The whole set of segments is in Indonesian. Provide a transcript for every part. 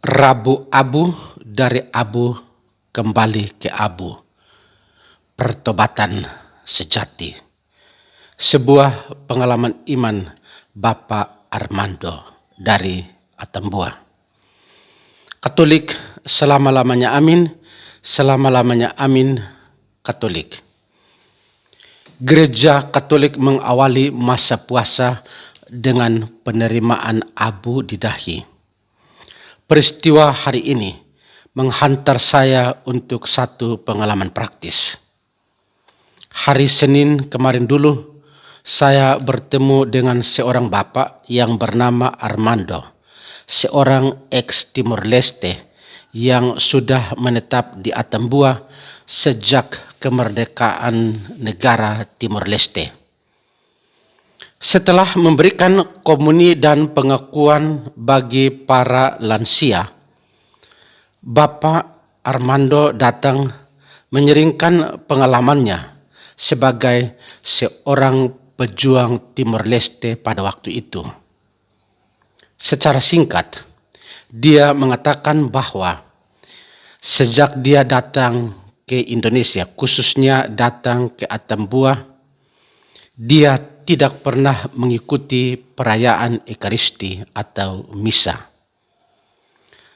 Rabu abu dari abu kembali ke abu. Pertobatan sejati. Sebuah pengalaman iman Bapak Armando dari Atambua. Katolik selama-lamanya amin, selama-lamanya amin Katolik. Gereja Katolik mengawali masa puasa dengan penerimaan abu di dahi. Peristiwa hari ini menghantar saya untuk satu pengalaman praktis. Hari Senin kemarin dulu, saya bertemu dengan seorang bapak yang bernama Armando, seorang ex-Timor Leste yang sudah menetap di Atambua sejak kemerdekaan negara Timor Leste. Setelah memberikan komuni dan pengakuan bagi para lansia, Bapak Armando datang menyeringkan pengalamannya sebagai seorang pejuang Timor Leste pada waktu itu. Secara singkat, dia mengatakan bahwa sejak dia datang ke Indonesia, khususnya datang ke Atambua, dia tidak pernah mengikuti perayaan Ekaristi atau misa.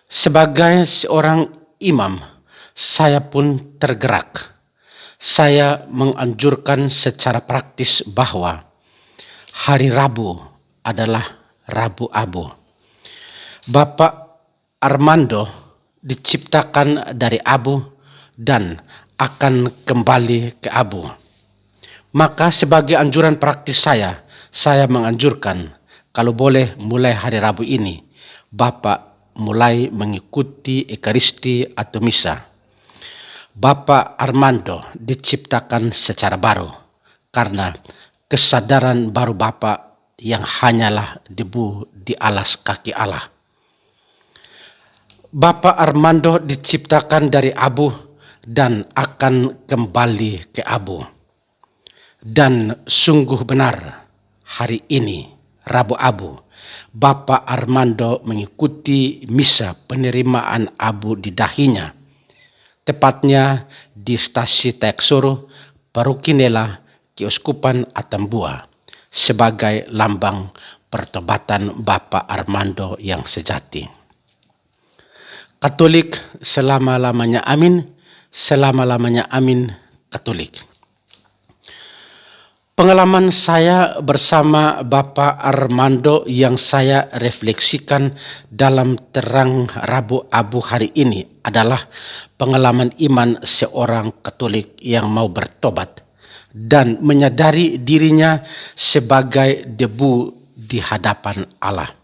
Sebagai seorang imam, saya pun tergerak. Saya menganjurkan secara praktis bahwa hari Rabu adalah Rabu abu. Bapak Armando diciptakan dari abu dan akan kembali ke abu. Maka sebagai anjuran praktis saya menganjurkan kalau boleh mulai hari Rabu ini, Bapak mulai mengikuti Ekaristi atau misa. Bapak Armando diciptakan secara baru karena kesadaran baru Bapak yang hanyalah debu di alas kaki Allah. Bapak Armando diciptakan dari abu dan akan kembali ke abu. Dan sungguh benar, hari ini, Rabu abu, Bapak Armando mengikuti misa penerimaan abu di dahinya, tepatnya di Stasi Taeksoro, Parukinela, Keuskupan Atambua, sebagai lambang pertobatan Bapak Armando yang sejati. Katolik selama-lamanya amin, selama-lamanya amin Katolik. Pengalaman saya bersama Bapak Armando yang saya refleksikan dalam terang Rabu abu hari ini adalah pengalaman iman seorang Katolik yang mau bertobat dan menyadari dirinya sebagai debu di hadapan Allah.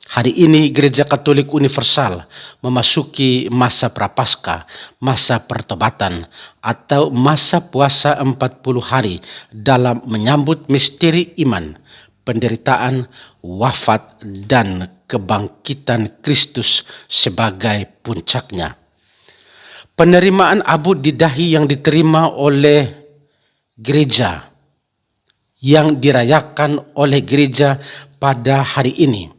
Hari ini Gereja Katolik Universal memasuki masa Prapaskah, masa pertobatan atau masa puasa 40 hari dalam menyambut misteri iman, penderitaan, wafat, dan kebangkitan Kristus sebagai puncaknya. Penerimaan abu di dahi yang diterima oleh gereja, yang dirayakan oleh gereja pada hari ini,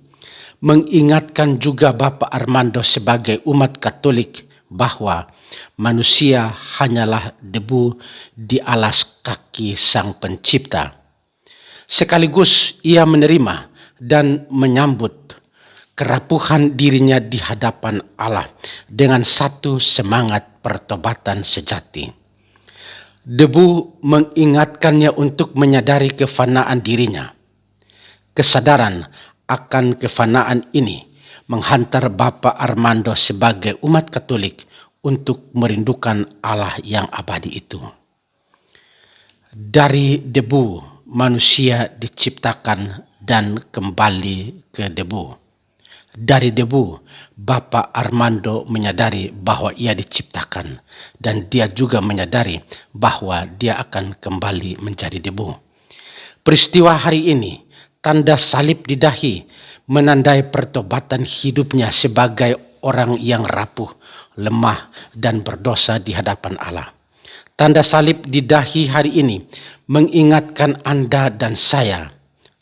mengingatkan juga Bapak Armando sebagai umat Katolik bahwa manusia hanyalah debu di alas kaki Sang Pencipta. Sekaligus ia menerima dan menyambut kerapuhan dirinya di hadapan Allah dengan satu semangat pertobatan sejati. Debu mengingatkannya untuk menyadari kefanaan dirinya. Kesadaran akan kefanaan ini menghantar Bapak Armando sebagai umat Katolik untuk merindukan Allah yang abadi itu. Dari debu manusia diciptakan dan kembali ke debu. Dari debu Bapak Armando menyadari bahwa ia diciptakan dan dia juga menyadari bahwa dia akan kembali menjadi debu. Peristiwa hari ini, tanda salib di dahi, menandai pertobatan hidupnya sebagai orang yang rapuh, lemah, dan berdosa di hadapan Allah. Tanda salib di dahi hari ini mengingatkan Anda dan saya,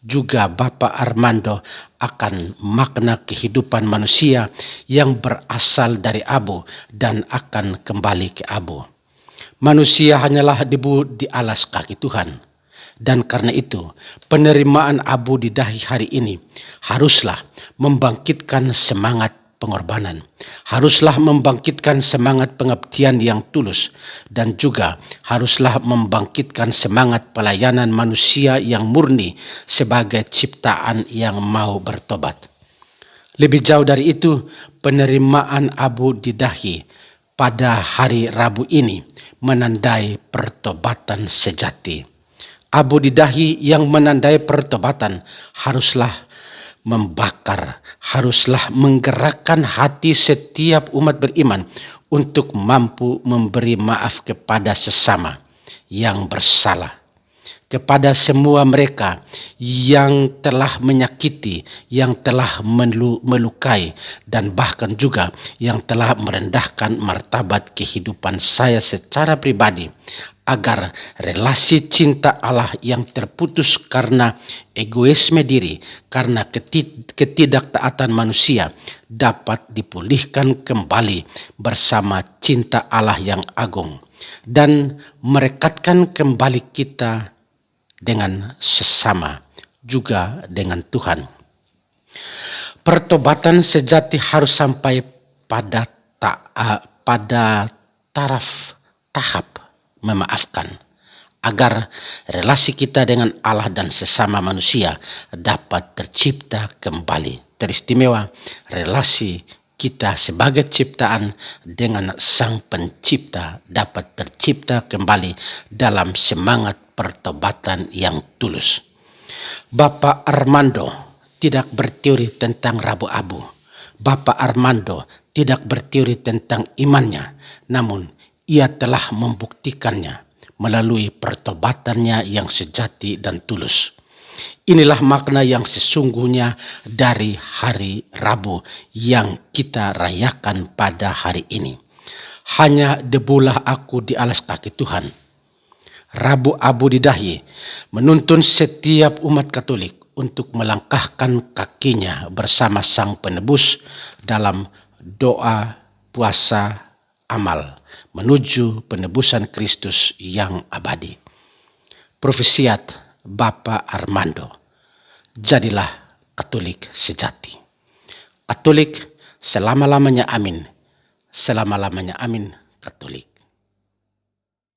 juga Bapak Armando, akan makna kehidupan manusia yang berasal dari abu dan akan kembali ke abu. Manusia hanyalah debu di alas kaki Tuhan. Dan karena itu, penerimaan abu di dahi hari ini haruslah membangkitkan semangat pengorbanan, haruslah membangkitkan semangat pengabdian yang tulus, dan juga haruslah membangkitkan semangat pelayanan manusia yang murni sebagai ciptaan yang mau bertobat. Lebih jauh dari itu, penerimaan abu di dahi pada hari Rabu ini menandai pertobatan sejati. Abu di dahi yang menandai pertobatan haruslah membakar, haruslah menggerakkan hati setiap umat beriman untuk mampu memberi maaf kepada sesama yang bersalah, kepada semua mereka yang telah menyakiti, yang telah melukai, dan bahkan juga yang telah merendahkan martabat kehidupan saya secara pribadi, agar relasi cinta Allah yang terputus karena egoisme diri, karena ketidaktaatan manusia dapat dipulihkan kembali bersama cinta Allah yang agung dan merekatkan kembali kita dengan sesama, juga dengan Tuhan. Pertobatan sejati harus sampai pada tahap memaafkan, agar relasi kita dengan Allah dan sesama manusia dapat tercipta kembali. Teristimewa relasi kita sebagai ciptaan dengan Sang Pencipta dapat tercipta kembali dalam semangat pertobatan yang tulus. Bapak Armando tidak berteori tentang Rabu Abu. Bapak Armando tidak berteori tentang imannya, namun ia telah membuktikannya melalui pertobatannya yang sejati dan tulus. Inilah makna yang sesungguhnya dari hari Rabu yang kita rayakan pada hari ini. Hanya debulah aku di alas kaki Tuhan. Rabu Abu di dahi menuntun setiap umat Katolik untuk melangkahkan kakinya bersama Sang Penebus dalam doa, puasa, amal menuju penebusan Kristus yang abadi. Profesiat Bapak Armando, jadilah Katolik sejati. Katolik selama-lamanya amin, selama-lamanya amin Katolik.